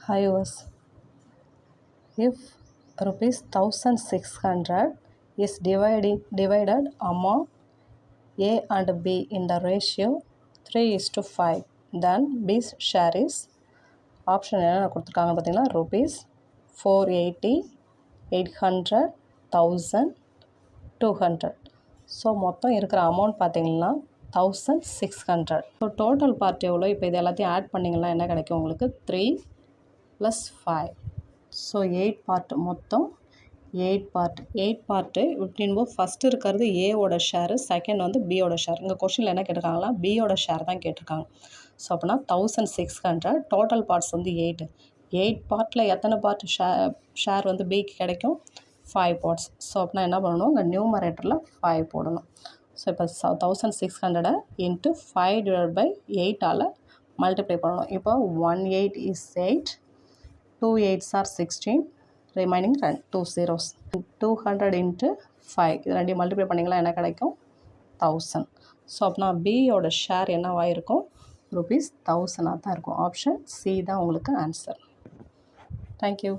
Highest. If rupees 1600 is divided among A and B in the ratio 3:5, then B's share is option என்ன கொடுத்துருக்காங்க பார்த்தீங்கன்னா rupees 480, 800, 1000, 200. So மொத்தம் இருக்கிற amount பார்த்தீங்கன்னா 1600. So total part எவ்வளோ? இப்போ இது எல்லாத்தையும் ஆட் பண்ணிங்கன்னா என்ன கிடைக்கும் உங்களுக்கு? 3 + 5. ஸோ 8 பார்ட், மொத்தம் 8 பார்ட்டு இப்படின்போது ஃபஸ்ட்டு இருக்கிறது ஏவோட ஷேரு, செகண்ட் வந்து பியோட ஷேர். இங்கே கொஷினில் என்ன கேட்டிருக்காங்களா? பியோட ஷேர் தான் கேட்டிருக்காங்க. ஸோ அப்படின்னா 1600, டோட்டல் பார்ட்ஸ் வந்து 8 பார்ட்டில் எத்தனை பார்ட் ஷேர் வந்து பிக்கு கிடைக்கும்? 5 பார்ட்ஸ். ஸோ அப்படின்னா என்ன பண்ணணும்? இங்கே நியூமரேட்டரில் 5 போடணும். ஸோ இப்போ 1600 × 5/8 மல்டிப்ளை பண்ணணும். இப்போ 18 is 8, 2 8s are 16, remaining 2 zeros. 200 × 5 இது ரெண்டையும் மல்டிப்ளை பண்ணிங்கன்னா என்ன கிடைக்கும்? 1000. ஸோ அப்படின்னா பியோட ஷேர் என்னவாக இருக்கும்? rupees 1000 தான் இருக்கும். ஆப்ஷன் சி தான் உங்களுக்கு ஆன்சர். தேங்க்யூ.